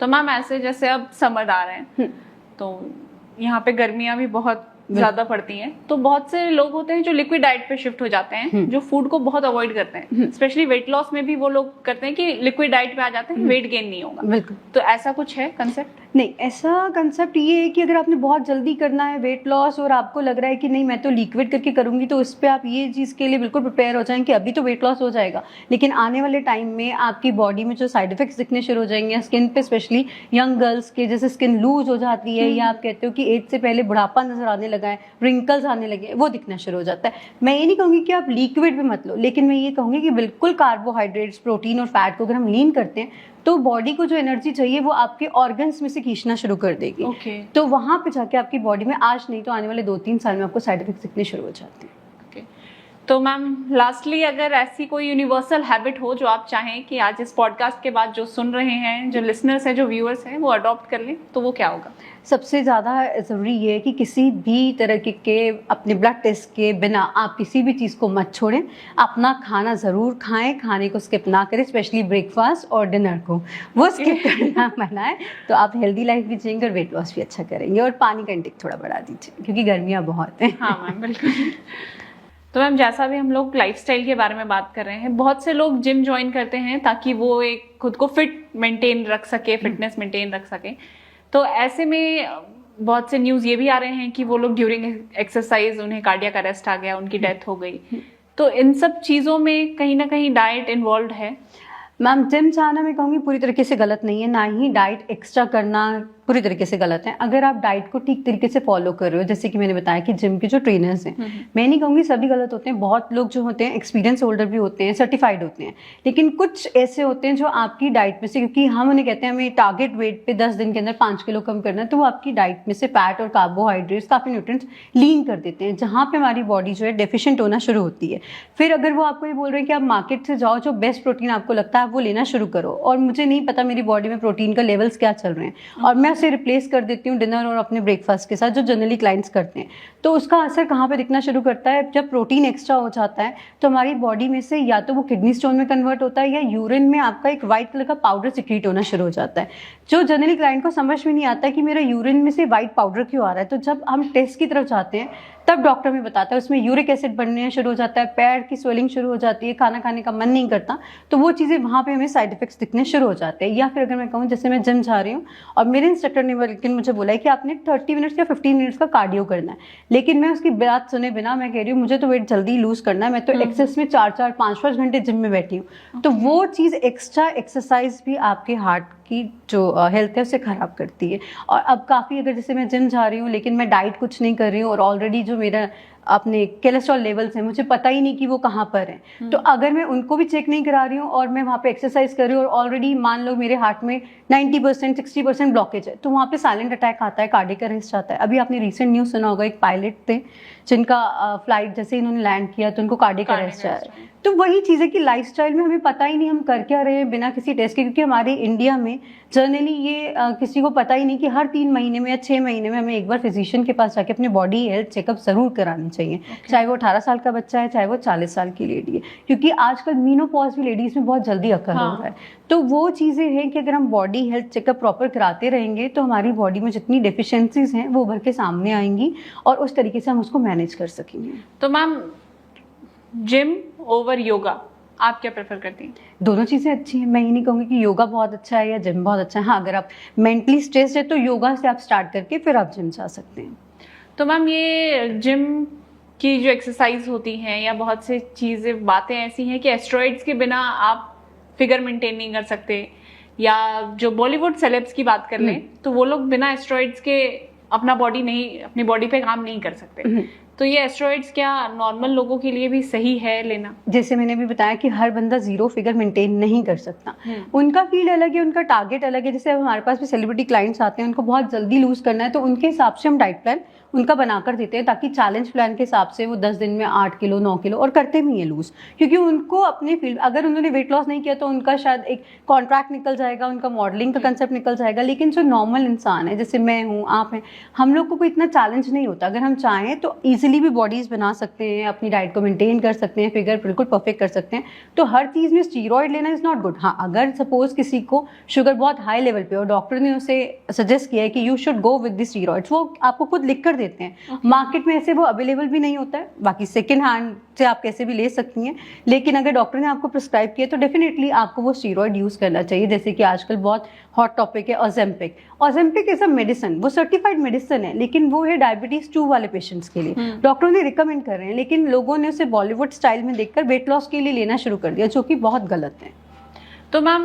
तो मैम ऐसे जैसे अब समर आ रहे हैं तो यहाँ पे गर्मियाँ भी बहुत ज्यादा पड़ती हैं, तो बहुत से लोग होते हैं जो लिक्विड डाइट पे शिफ्ट हो जाते हैं, जो फूड को बहुत अवॉइड करते हैं। स्पेशली वेट लॉस में भी वो लोग करते हैं कि लिक्विड डाइट पे आ जाते हैं, वेट गेन नहीं होगा। बिल्कुल। तो ऐसा कुछ है कंसेप्ट? नहीं, ऐसा कंसेप्ट ये है कि अगर आपने बहुत जल्दी करना है वेट लॉस और आपको लग रहा है कि नहीं मैं तो लिक्विड करके करूंगी, तो उस पर आप ये चीज़ के लिए बिल्कुल प्रिपेयर हो जाएं कि अभी तो वेट लॉस हो जाएगा लेकिन आने वाले टाइम में आपकी बॉडी में जो साइड इफेक्ट्स दिखने शुरू हो जाएंगे, स्किन पे स्पेशली यंग गर्ल्स के जैसे स्किन लूज हो जाती है या आप कहते हो कि एज से पहले बुढ़ापा नजर आने लगा है, रिंकल्स आने लगे, वो दिखना शुरू हो जाता है। मैं ये नहीं कहूँगी कि आप लिक्विड पे मत लो, लेकिन मैं ये कहूँगी कि बिल्कुल कार्बोहाइड्रेट्स, प्रोटीन और फैट को अगर हम लीन करते हैं तो बॉडी को जो एनर्जी चाहिए वो आपके ऑर्गन्स में से खींचना शुरू कर देगी। तो वहां पे जाके आपकी बॉडी में आज नहीं तो आने वाले 2-3 साल में आपको साइड इफेक्ट्स दिखने शुरू हो जाते हैं। तो मैम लास्टली अगर ऐसी कोई यूनिवर्सल हैबिट हो जो आप चाहें कि आज इस पॉडकास्ट के बाद जो सुन रहे हैं, जो लिसनर्स हैं, जो व्यूअर्स हैं, वो अडॉप्ट कर लें, तो वो क्या होगा? सबसे ज़्यादा ज़रूरी ये है कि किसी भी तरह के अपने ब्लड टेस्ट के बिना आप किसी भी चीज़ को मत छोड़ें। अपना खाना ज़रूर खाएं, खाने को स्किप ना करें, स्पेशली ब्रेकफास्ट और डिनर को वो स्किप करना मना है। तो आप हेल्दी लाइफ भी जिएंगे और वेट लॉस भी अच्छा करेंगे। और पानी का इंटेक थोड़ा बढ़ा दीजिए क्योंकि गर्मियाँ बहुत हैं। हाँ मैम, बिल्कुल। तो मैम, जैसा भी हम लोग लाइफस्टाइल के बारे में बात कर रहे हैं, बहुत से लोग जिम ज्वाइन करते हैं ताकि वो एक खुद को फिट मेंटेन रख सके, फिटनेस मेंटेन रख सके। तो ऐसे में बहुत से न्यूज़ ये भी आ रहे हैं कि वो लोग ड्यूरिंग एक्सरसाइज उन्हें कार्डियक अरेस्ट आ गया, उनकी डेथ हो गई। तो इन सब चीज़ों में कहीं ना कहीं डाइट इन्वॉल्व है। मैम, जिम जाना मैं कहूँगी पूरी तरीके से गलत नहीं है, ना ही डाइट एक्स्ट्रा करना पूरी तरीके से गलत है। अगर आप डाइट को ठीक तरीके से फॉलो कर रहे हो, जैसे कि मैंने बताया कि जिम के जो ट्रेनर्स हैं, मैं नहीं कहूँगी सभी गलत होते हैं। बहुत लोग जो होते हैं एक्सपीरियंस होल्डर भी होते हैं, सर्टिफाइड होते हैं, लेकिन कुछ ऐसे होते हैं जो आपकी डाइट में से, क्योंकि हम उन्हें कहते हैं हमें टारगेट वेट पे 10 दिन के अंदर 5 किलो कम करना है, तो वो आपकी डाइट में से फैट और कार्बोहाइड्रेट्स, काफ़ी न्यूट्रिएंट्स लीन कर देते हैं, जहाँ पे हमारी बॉडी जो है डेफिशिएंट होना शुरू होती है। फिर अगर वो आपको ये बोल रहे हैं कि आप मार्केट से जाओ, जो बेस्ट प्रोटीन आपको लगता है आप वो लेना शुरू करो, और मुझे नहीं पता मेरी बॉडी में प्रोटीन का लेवल्स क्या चल रहे हैं, और मैं उसे रिप्लेस कर देती हूँ डिनर और अपने ब्रेकफास्ट के साथ, जो जनरली क्लाइंट्स करते हैं, तो उसका असर कहाँ पे दिखना शुरू करता है? जब प्रोटीन एक्स्ट्रा हो जाता है तो हमारी बॉडी में से या तो वो किडनी स्टोन में कन्वर्ट होता है, या यूरिन में आपका एक वाइट कलर का पाउडर सिक्रीट होना शुरू हो जाता है, जो जनरली क्लाइंट को समझ में नहीं आता है कि मेरा यूरिन में से वाइट पाउडर क्यों आ रहा है। तो जब हम टेस्ट की तरफ जाते हैं तब डॉक्टर में बताता है, उसमें यूरिक एसिड बनने शुरू हो जाता है, पैर की स्वेलिंग शुरू हो जाती है, खाना खाने का मन नहीं करता, तो वो चीज़ें वहाँ पे हमें साइड इफेक्ट्स दिखने शुरू हो जाते हैं। या फिर अगर मैं कहूँ, जैसे मैं जिम जा रही हूँ और मेरे इंस्ट्रक्टर ने बल्कि मुझे बोला है कि आपने 30 मिनट्स या 15 मिनट्स का कार्डियो करना है, लेकिन मैं उसकी बात सुने बिना मैं कह रही हूँ मुझे तो वेट जल्दी लूज करना है, मैं तो एक्सेस में 4-4, 5-5 घंटे जिम में बैठी हूँ, तो वो चीज़ एक्स्ट्रा एक्सरसाइज भी आपके हार्ट की जो हेल्थ है उसे ख़राब करती है। और अब काफ़ी, अगर जैसे मैं जिम जा रही हूँ लेकिन मैं डाइट कुछ नहीं कर रही हूँ और ऑलरेडी जो मेरा अपने कोलेस्ट्रॉल लेवल्स हैं मुझे पता ही नहीं कि वो कहाँ पर हैं, तो अगर मैं उनको भी चेक नहीं करा रही हूँ और मैं वहाँ पे एक्सरसाइज कर रही हूँ और ऑलरेडी मान लो मेरे हार्ट में 90% 60% ब्लॉकेज है, तो वहाँ पे साइलेंट अटैक आता है, कार्डियक अरेस्ट आता है। अभी आपने रिसेंट न्यूज़ सुना होगा, एक पायलट थे जिनका फ्लाइट जैसे इन्होंने लैंड किया तो उनको कार्डियक अरेस्ट आया। तो वही चीज़ है कि लाइफस्टाइल में हमें पता ही नहीं हम कर क्या रहे हैं बिना किसी टेस्ट के, क्योंकि हमारे इंडिया में जनरली ये किसी को पता ही नहीं कि हर 3 महीने में या 6 महीने में हमें एक बार फिजिशियन के पास जाके अपनी बॉडी हेल्थ चेकअप जरूर करानी चाहिए, चाहे वो 18 साल का बच्चा है, चाहे वो 40 साल की लेडी है, क्योंकि आजकल मीनोपॉज भी लेडीज में बहुत जल्दी अकर हो रहा है। तो वो चीज़ें हैं कि अगर हम बॉडी हेल्थ चेकअप प्रॉपर कराते रहेंगे तो हमारी बॉडी में जितनी डेफिशिएंसीज हैं वो उभर के सामने आएंगी और उस तरीके से हम उसको मैनेज कर सकेंगे। तो मैम, जिम ओवर योगा आप क्या प्रेफर करती हैं? दोनों चीज़ें अच्छी हैं, मैं ये नहीं कहूँगी कि योगा बहुत अच्छा है या जिम बहुत अच्छा है। हाँ, अगर आप मेंटली स्ट्रेस है तो योगा से आप स्टार्ट करके फिर आप जिम जा सकते हैं। तो मैम, ये जिम की जो एक्सरसाइज होती हैं या बहुत सी चीज़ें, बातें ऐसी हैं कि एस्टेरॉइड्स के बिना आप फिगर मेंटेन नहीं कर सकते, या जो बॉलीवुड सेलेब्स की बात कर लें तो वो लोग बिना एस्टेरॉइड्स के अपनी बॉडी पे काम नहीं कर सकते। तो ये एस्टेरॉइड्स क्या नॉर्मल लोगों के लिए भी सही है लेना? जैसे मैंने भी बताया कि हर बंदा 0 फिगर मेंटेन नहीं कर सकता, उनका फील्ड अलग है, उनका टारगेट अलग है। जैसे अब हमारे पास भी सेलिब्रिटी क्लाइंट्स आते हैं, उनको बहुत जल्दी लूज करना है, तो उनके हिसाब से हम डाइट प्लान उनका बनाकर देते हैं ताकि चैलेंज प्लान के हिसाब से वो 10 दिन में 8 किलो 9 किलो और करते भी हैं लूज, क्योंकि उनको अपने फील्ड, अगर उन्होंने वेट लॉस नहीं किया तो उनका शायद एक कॉन्ट्रैक्ट निकल जाएगा, उनका मॉडलिंग का कंसेप्ट निकल जाएगा। लेकिन जो नॉर्मल इंसान है, जैसे मैं हूँ, आप हैं, हम लोग को कोई इतना चैलेंज नहीं होता। अगर हम चाहें तो ईजिली भी बॉडीज बना सकते हैं, अपनी डाइट को मेंटेन कर सकते हैं, फिगर बिल्कुल परफेक्ट कर सकते हैं। तो हर चीज़ में स्टीरॉयड लेना इज़ नॉट गुड। हाँ, अगर सपोज किसी को शुगर बहुत हाई लेवल पे और डॉक्टर ने उसे सजेस्ट किया है कि you should go with the steroids, वो आपको खुद लिख कर देते हैं। मार्केट में ऐसे वो अवेलेबल भी नहीं होता है, बाकी सेकेंड हैंड से आप कैसे भी ले सकती हैं, लेकिन अगर डॉक्टर ने आपको प्रिस्क्राइब किया तो डेफिनेटली आपको वो स्टीरॉयड यूज़ करना चाहिए। जैसे कि आजकल बहुत हॉट टॉपिक है ऑजेम्पिक। ऑजेम्पिक इज अ मेडिसिन, वो सर्टिफाइड मेडिसिन है, लेकिन वो है डायबिटीज 2 वाले पेशेंट्स के लिए। डॉक्टरों ने रिकमेंड कर रहे हैं, लेकिन लोगों ने उसे बॉलीवुड स्टाइल में देखकर वेट लॉस के लिए लेना शुरू कर दिया, जो कि बहुत गलत है। तो मैम,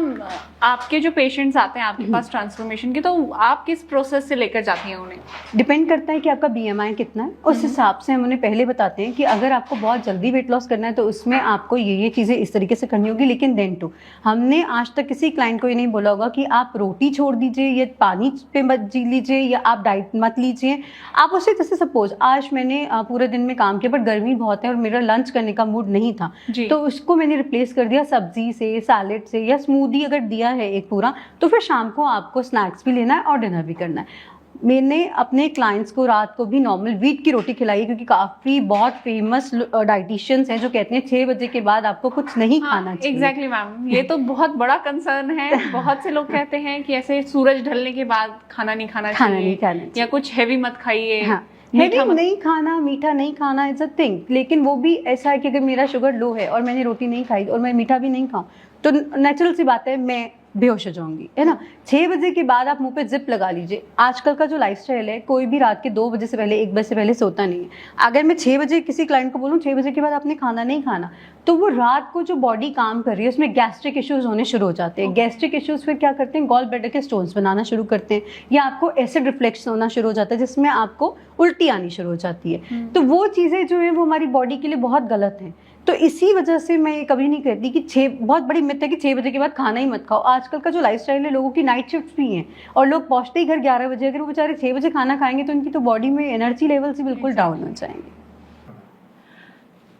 आपके जो पेशेंट्स आते हैं आपके पास ट्रांसफॉर्मेशन के, तो आप किस प्रोसेस से लेकर जाती हैं उन्हें? डिपेंड करता है कि आपका BMI कितना है, उस हिसाब से हम उन्हें पहले बताते हैं कि अगर आपको बहुत जल्दी वेट लॉस करना है तो उसमें आपको ये चीज़ें इस तरीके से करनी होगी। लेकिन देन टू, हमने आज तक किसी क्लाइंट को ये नहीं बोला होगा कि आप रोटी छोड़ दीजिए या पानी पे मत जी लीजिए या आप डाइट मत लीजिए। आप उसे, जैसे सपोज आज मैंने पूरे दिन में काम किया बट गर्मी बहुत है और मेरा लंच करने का मूड नहीं था, तो उसको मैंने रिप्लेस कर दिया सब्जी से, सैलेड से, या स्मूदी अगर दिया है एक पूरा, तो फिर शाम को आपको स्नैक्स भी लेना है और डिनर भी करना है। मैंने अपने क्लाइंट्स को रात को भी नॉर्मल व्हीट की रोटी खिलाई है, क्योंकि काफ़ी बहुत फेमस डाइटिशियंस हैं जो कहते हैं 6 बजे के बाद आपको कुछ नहीं खाना चाहिए। एग्जैक्टली मैम, ये तो बहुत बड़ा कंसर्न है। बहुत से लोग कहते हैं कि ऐसे सूरज ढलने के बाद खाना नहीं खाना चाहिए या कुछ हैवी मत खाइए। हाँ, हैवी नहीं खाना, मीठा नहीं खाना इज अ थिंग, लेकिन वो भी ऐसा है कि अगर मेरा शुगर लो है और मैंने रोटी नहीं खाई और मैं मीठा भी नहीं खाऊं तो नेचुरल सी बात है मैं बेहोश हो जाऊंगी, है ना। 6 बजे के बाद आप मुंह पे जिप लगा लीजिए। आजकल का जो लाइफस्टाइल है, कोई भी रात के 2 बजे से पहले, 1 बजे से पहले सोता नहीं है। अगर मैं 6 बजे किसी क्लाइंट को बोलूँ 6 बजे के बाद आपने खाना नहीं खाना, तो वो रात को जो बॉडी काम कर रही है उसमें गैस्ट्रिक इश्यूज होने शुरू हो जाते हैं। गैस्ट्रिक इश्यूज फिर क्या करते हैं, गॉल ब्लैडर के स्टोन्स बनाना शुरू करते हैं, या आपको एसिड रिफ्लेक्शन होना शुरू हो जाता है जिसमें आपको उल्टी आनी शुरू हो जाती है। तो वो चीज़ें जो है वो हमारी बॉडी के लिए बहुत गलत हैं। तो इसी वजह से मैं ये कभी नहीं कहती कि बहुत बड़ी मिथ है कि 6 बजे के बाद खाना ही मत खाओ। आजकल का जो लाइफस्टाइल है, लोगों की नाइट शिफ्ट भी हैं और लोग पहुंचते ही घर 11 बजे, अगर वो बेचारे 6 बजे खाना खाएंगे तो उनकी तो बॉडी में एनर्जी लेवल से बिल्कुल डाउन हो जाएंगे।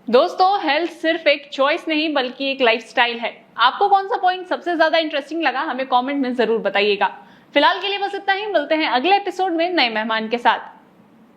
दोस्तों, हेल्थ सिर्फ एक चॉइस नहीं बल्कि एक लाइफस्टाइल है। आपको कौन सा पॉइंट सबसे ज्यादा इंटरेस्टिंग लगा, हमें कमेंट में जरूर बताइएगा। फिलहाल के लिए बस इतना ही, मिलते हैं अगले एपिसोड में नए मेहमान के साथ।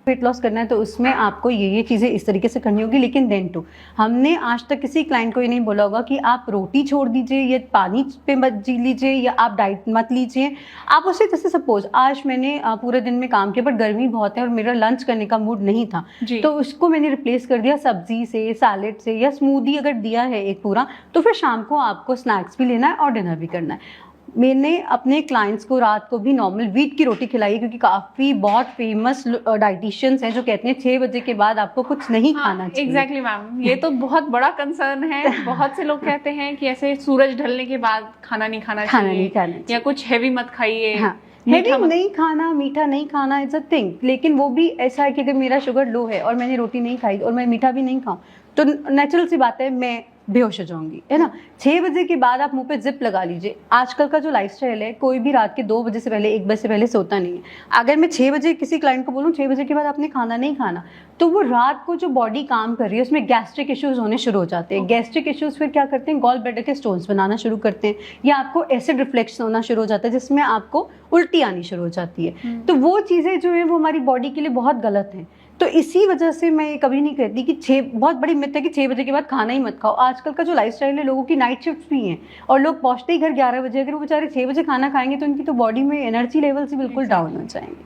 वेट लॉस करना है तो उसमें आपको ये चीज़ें इस तरीके से करनी होगी, लेकिन देन टू हमने आज तक किसी क्लाइंट को ये नहीं बोला होगा कि आप रोटी छोड़ दीजिए या पानी पे मत जी लीजिए या आप डाइट मत लीजिए। आप उसे, जैसे सपोज आज मैंने पूरे दिन में काम किया पर गर्मी बहुत है और मेरा लंच करने का मूड नहीं था, तो उसको मैंने रिप्लेस कर दिया सब्जी से, सैलेड से, या स्मूदी अगर दिया है एक पूरा, तो फिर शाम को आपको स्नैक्स भी लेना है और डिनर भी करना है। मैंने अपने क्लाइंट्स को रात को भी नॉर्मल व्हीट की रोटी खिलाई है, क्योंकि काफ़ी बहुत फेमस डाइटिशियंस हैं जो कहते हैं 6 बजे के बाद आपको कुछ नहीं खाना चाहिए। एग्जैक्टली मैम, ये तो बहुत बड़ा कंसर्न है। बहुत से लोग कहते हैं कि ऐसे सूरज ढलने के बाद खाना नहीं खाना चाहिए या कुछ हैवी मत खाइए। हैवी नहीं खाना, मीठा नहीं खाना इज अ थिंग, लेकिन वो भी ऐसा है कि अगर मेरा शुगर लो है और मैंने रोटी नहीं खाई और मैं मीठा भी नहीं खाऊं तो नेचुरल सी बात है मैं बेहोश हो जाऊंगी, है ना। 6 बजे के बाद आप मुंह पे जिप लगा लीजिए। आजकल का जो लाइफस्टाइल है, कोई भी रात के 2 बजे से पहले, 1 बजे से पहले सोता नहीं है। अगर मैं 6 बजे किसी क्लाइंट को बोलूँ 6 बजे के बाद आपने खाना नहीं खाना, तो वो रात को जो बॉडी काम कर रही है उसमें गैस्ट्रिक इश्यूज होने शुरू हो जाते हैं। गैस्ट्रिक इश्यूज फिर क्या करते हैं, गॉल ब्लैडर के स्टोन्स बनाना शुरू करते हैं, या आपको एसिड रिफ्लेक्शन होना शुरू हो जाता है जिसमें आपको उल्टी आनी शुरू हो जाती है। तो वो चीज़ें जो है वो हमारी बॉडी के लिए बहुत गलत हैं। तो इसी वजह से मैं ये कभी नहीं कहती कि बहुत बड़ी मिथ है कि 6 बजे के बाद खाना ही मत खाओ। आजकल का जो लाइफस्टाइल है, लोगों की नाइट शिफ्ट भी हैं और लोग पहुंचते ही घर 11 बजे, अगर वो बेचारे 6 बजे खाना खाएंगे तो उनकी तो बॉडी में एनर्जी लेवल से बिल्कुल डाउन हो जाएंगे।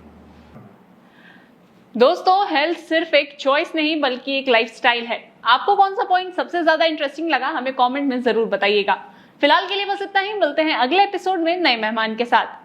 दोस्तों, हेल्थ सिर्फ एक चॉइस नहीं बल्कि एक लाइफस्टाइल है। आपको कौन सा पॉइंट सबसे ज्यादा इंटरेस्टिंग लगा, हमें कमेंट में जरूर बताइएगा। फिलहाल के लिए बस इतना ही, मिलते हैं अगले एपिसोड में नए मेहमान के साथ।